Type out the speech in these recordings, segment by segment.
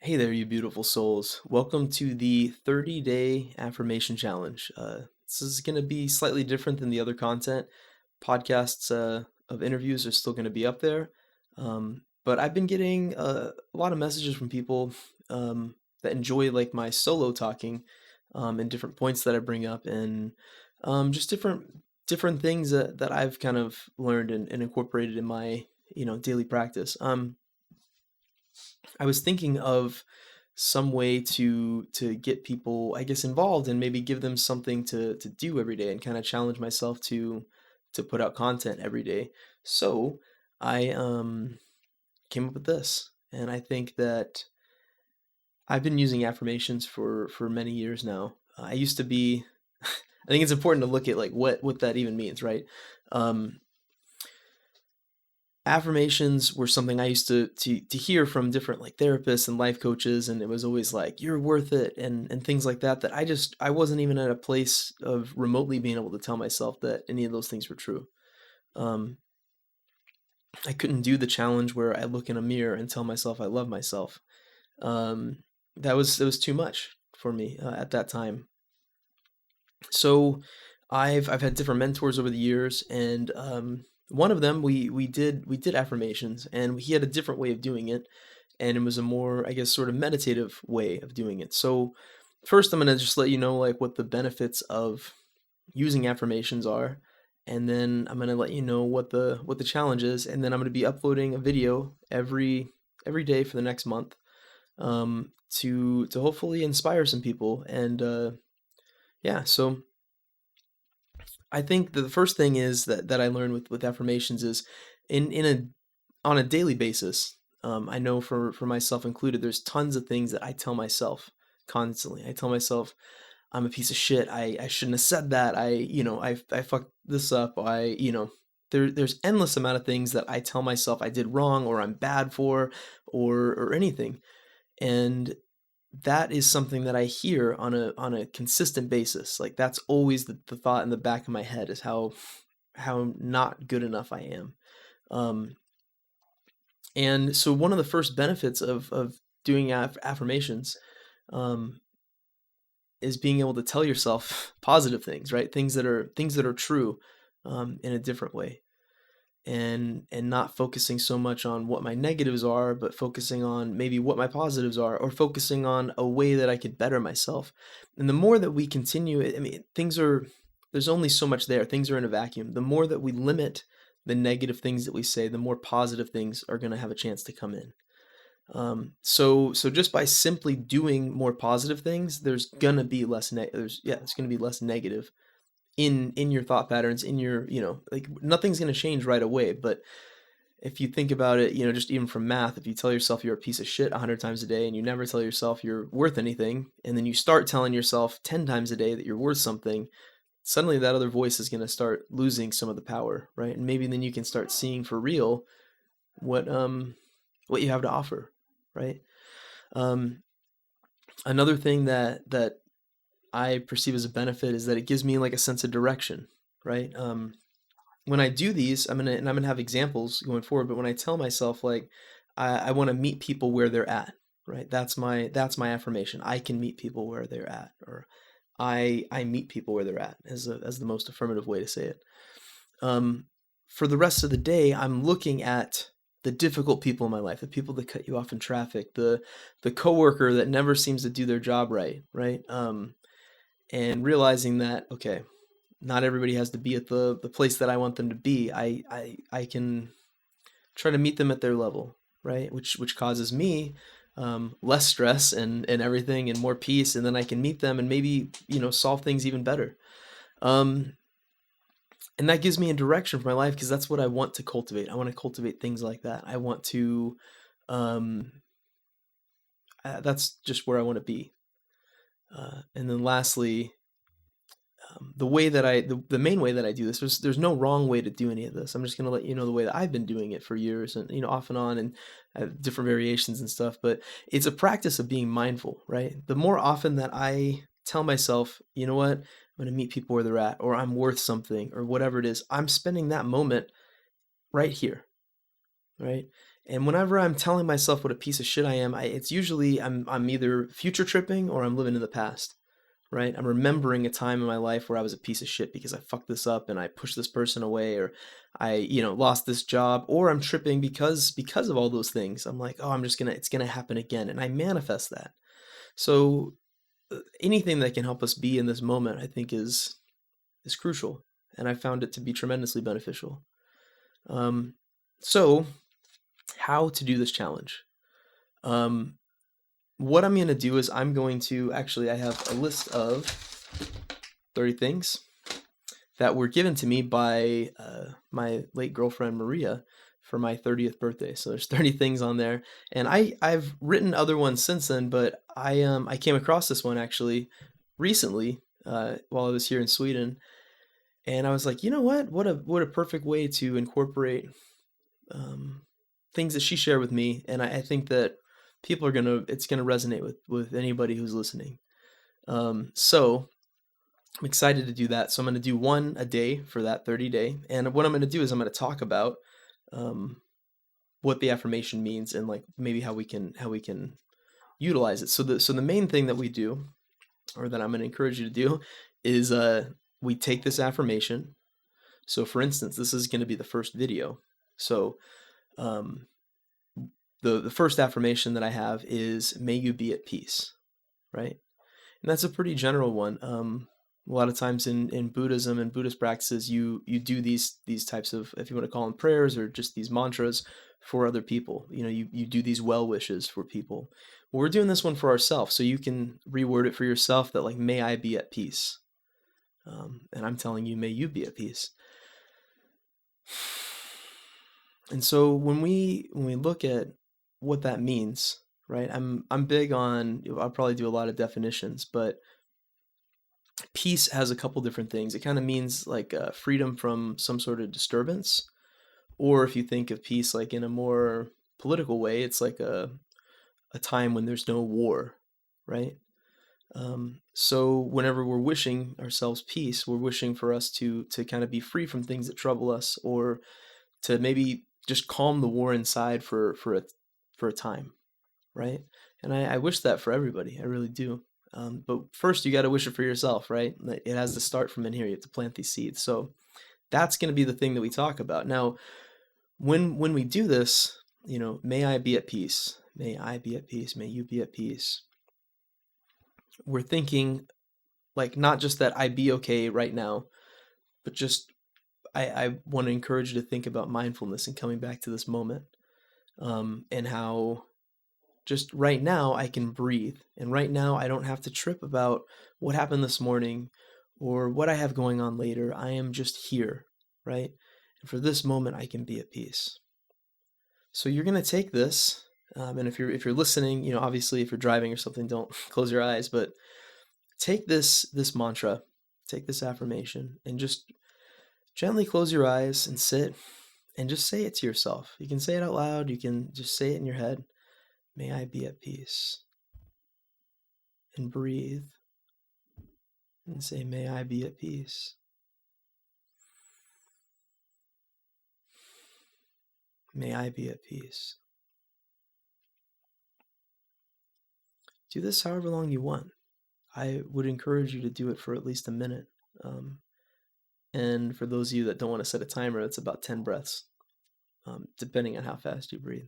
Hey there, you beautiful souls. Welcome to the 30-day affirmation challenge. This is going to be slightly different than the other content. Podcasts of interviews are still going to be up there. But I've been getting a lot of messages from people that enjoy like my solo talking and different points that I bring up and just different things that I've kind of learned and incorporated in my daily practice. I was thinking of some way to get people, I guess, involved and maybe give them something to do every day and kind of challenge myself to put out content every day. So I came up with this, and I think that I've been using affirmations for many years now. I used to be. I think it's important to look at like what that even means, right? Um, Affirmations were something I used to hear from different like therapists and life coaches, and it was always like you're worth it and things like that. That I wasn't even at a place of remotely being able to tell myself that any of those things were true. Um, I couldn't do the challenge where I look in a mirror and tell myself I love myself. Um, that was too much for me at that time. So I've had different mentors over the years, and one of them we did affirmations, and he had a different way of doing it, and it was a more, I guess, sort of meditative way of doing it. So first, I'm gonna just let you know like what the benefits of using affirmations are, and then I'm gonna let you know what the challenge is, and then I'm gonna be uploading a video every day for the next month to hopefully inspire some people and yeah. So I think that the first thing is that I learned with affirmations is in a on a daily basis. I know for myself included, there's tons of things that I tell myself constantly. I tell myself I'm a piece of shit. I shouldn't have said that. I fucked this up. There's endless amount of things that I tell myself I did wrong or I'm bad for or anything. And that is something that I hear on a consistent basis. Like that's always the thought in the back of my head is how not good enough I am. Um, and so one of the first benefits of doing affirmations um, is being able to tell yourself positive things, right? Things that are true in a different way, and not focusing so much on what my negatives are, but focusing on maybe what my positives are, or focusing on a way that I could better myself. And the more that we continue, I mean, there's only so much there. Things are in a vacuum. The more that we limit the negative things that we say, the more positive things are going to have a chance to come in. So just by simply doing more positive things, there's gonna be less it's gonna be less negative in your thought patterns, in your, like nothing's gonna change right away. But if you think about it, just even from math, if you tell yourself you're a piece of shit 100 times a day and you never tell yourself you're worth anything, and then you start telling yourself 10 times a day that you're worth something, suddenly that other voice is gonna start losing some of the power, right? And maybe then you can start seeing for real what what you have to offer, right? Um, Another thing that I perceive as a benefit is that it gives me like a sense of direction, right? When I do these, I'm gonna have examples going forward, but when I tell myself like I want to meet people where they're at, right? That's my affirmation. I can meet people where they're at, or I meet people where they're at as the most affirmative way to say it. Um, for the rest of the day, I'm looking at the difficult people in my life, the people that cut you off in traffic, the coworker that never seems to do their job right, right? And realizing that okay, not everybody has to be at the place that I want them to be. I can try to meet them at their level, right? Which causes me less stress and everything and more peace, and then I can meet them and maybe solve things even better. Um, and that gives me a direction for my life because that's what I want to cultivate. I want to cultivate things like that. I want to, um, that's just where I want to be. And then lastly, the main way that I do this, there's no wrong way to do any of this. I'm just going to let you know the way that I've been doing it for years and, off and on and different variations and stuff. But it's a practice of being mindful, right? The more often that I tell myself, you know what, I'm going to meet people where they're at, or I'm worth something, or whatever it is, I'm spending that moment right here, right? And whenever I'm telling myself what a piece of shit I am, it's usually I'm either future tripping or I'm living in the past, right? I'm remembering a time in my life where I was a piece of shit because I fucked this up and I pushed this person away, or I, lost this job, or I'm tripping because of all those things. I'm like, oh, it's gonna happen again, and I manifest that. So anything that can help us be in this moment, I think, is crucial, and I found it to be tremendously beneficial. Um, so how to do this challenge? Um, what I'm going to do is I'm going to actually, I have a list of 30 things that were given to me by my late girlfriend Maria for my 30th birthday. So there's 30 things on there, and I've written other ones since then, but I came across this one actually recently while I was here in Sweden, and I was like, you know what? What a perfect way to incorporate um, things that she shared with me, and I think that it's gonna resonate with anybody who's listening. So I'm excited to do that. So I'm gonna do one a day for that 30 day, and what I'm gonna do is I'm gonna talk about um, what the affirmation means and like maybe how we can utilize it. So the main thing that we do, or that I'm gonna encourage you to do, is we take this affirmation. So for instance, this is gonna be the first video. So um, the first affirmation that I have is may you be at peace, right? And that's a pretty general one. A lot of times in Buddhism and Buddhist practices, you do these types of, if you want to call them prayers or just these mantras for other people. You do these well wishes for people. Well, we're doing this one for ourselves, so you can reword it for yourself that like, may I be at peace. And I'm telling you, may you be at peace. And so when we look at what that means, right? I'm big on, I'll probably do a lot of definitions, but peace has a couple different things. It kind of means like freedom from some sort of disturbance, or if you think of peace like in a more political way, it's like a time when there's no war, right? So whenever we're wishing ourselves peace, we're wishing for us to kind of be free from things that trouble us, or to maybe just calm the war inside for a time, right? And I wish that for everybody. I really do. But first, you got to wish it for yourself, right? It has to start from in here. You have to plant these seeds. So that's going to be the thing that we talk about. Now, when we do this, may I be at peace. May I be at peace. May you be at peace. We're thinking like not just that I be okay right now, but just I want to encourage you to think about mindfulness and coming back to this moment, and how just right now I can breathe. And right now I don't have to trip about what happened this morning or what I have going on later. I am just here, right? And for this moment, I can be at peace. So you're going to take this, and if you're listening, obviously if you're driving or something, don't close your eyes, but take this mantra, take this affirmation, and just gently close your eyes and sit and just say it to yourself. You can say it out loud, you can just say it in your head. May I be at peace. And breathe and say, may I be at peace. May I be at peace. Do this however long you want. I would encourage you to do it for at least a minute. And for those of you that don't want to set a timer, it's about 10 breaths, depending on how fast you breathe.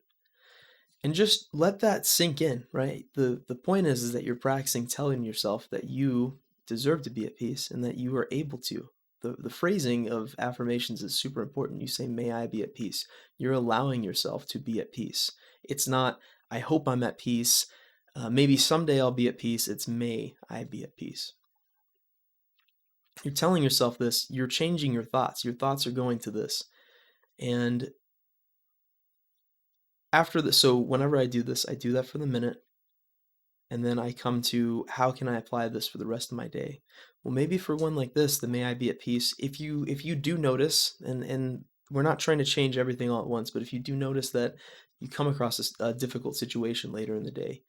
And just let that sink in, right? The point is that you're practicing telling yourself that you deserve to be at peace and that you are able to. The phrasing of affirmations is super important. You say, may I be at peace. You're allowing yourself to be at peace. It's not, I hope I'm at peace. Maybe someday I'll be at peace. It's, may I be at peace. You're telling yourself this. You're changing your thoughts. Your thoughts are going to this. And after this, so whenever I do this, I do that for the minute. And then I come to, how can I apply this for the rest of my day? Well, maybe for one like this, the may I be at peace. If you do notice, and we're not trying to change everything all at once, but if you do notice that you come across a difficult situation later in the day,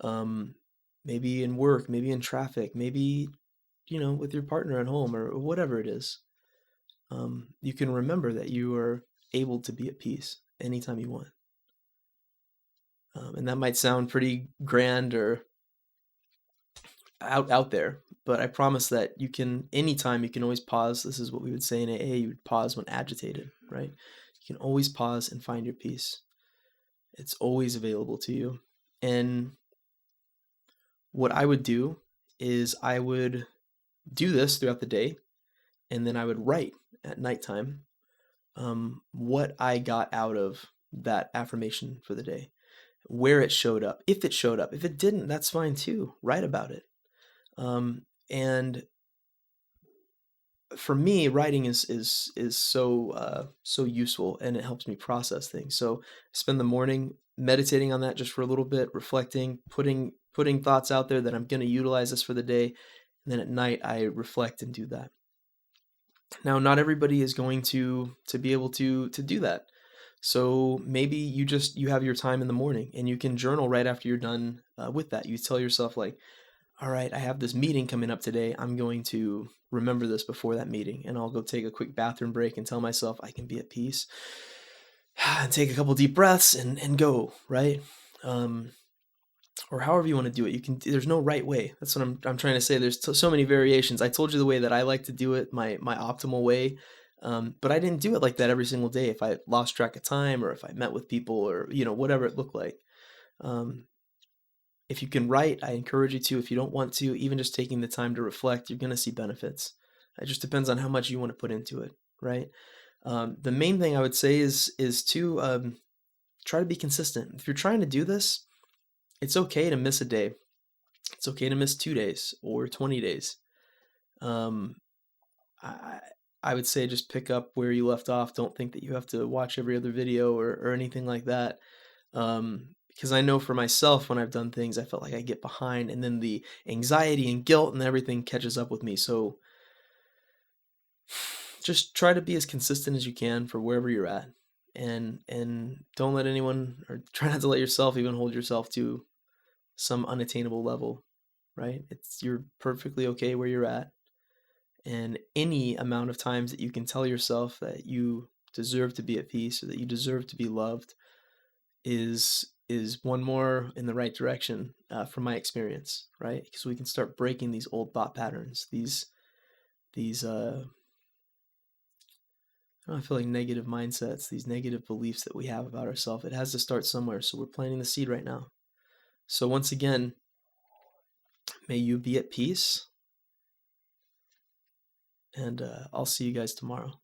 um, maybe in work, maybe in traffic, maybe with your partner at home, or whatever it is, you can remember that you are able to be at peace anytime you want. And that might sound pretty grand or out there, but I promise that you can anytime you can always pause. This is what we would say in AA. You would pause when agitated, right? You can always pause and find your peace. It's always available to you. And what I would do is I would do this throughout the day, and then I would write at nighttime what I got out of that affirmation for the day, where it showed up, if it showed up. If it didn't, that's fine too. Write about it. And for me, writing is so useful, and it helps me process things. So spend the morning meditating on that just for a little bit, reflecting, putting thoughts out there that I'm going to utilize this for the day, and then at night I reflect and do that. Now, not everybody is going to be able to do that. So maybe you have your time in the morning and you can journal right after you're done with that. You tell yourself like, all right, I have this meeting coming up today. I'm going to remember this before that meeting, and I'll go take a quick bathroom break and tell myself I can be at peace and take a couple deep breaths and go, right? Um, or however you want to do it. There's no right way. That's what I'm trying to say. There's so many variations. I told you the way that I like to do it, my optimal way. But I didn't do it like that every single day. If I lost track of time or if I met with people or, whatever it looked like. Um, if you can write, I encourage you to. If you don't want to, even just taking the time to reflect, you're going to see benefits. It just depends on how much you want to put into it, right? The main thing I would say is to try to be consistent. If you're trying to do this, it's okay to miss a day. It's okay to miss 2 days or 20 days. Um, I I would say just pick up where you left off. Don't think that you have to watch every other video or anything like that. Because I know for myself, when I've done things, I felt like I get behind, and then the anxiety and guilt and everything catches up with me. So just try to be as consistent as you can for wherever you're at, and don't let anyone, or try not to let yourself even hold yourself to some unattainable level, right? You're perfectly okay where you're at, and any amount of times that you can tell yourself that you deserve to be at peace or that you deserve to be loved is one more in the right direction, from my experience, right? Because we can start breaking these old thought patterns, these I feel like negative mindsets, these negative beliefs that we have about ourselves. It has to start somewhere, so we're planting the seed right now. So once again, may you be at peace, and I'll see you guys tomorrow.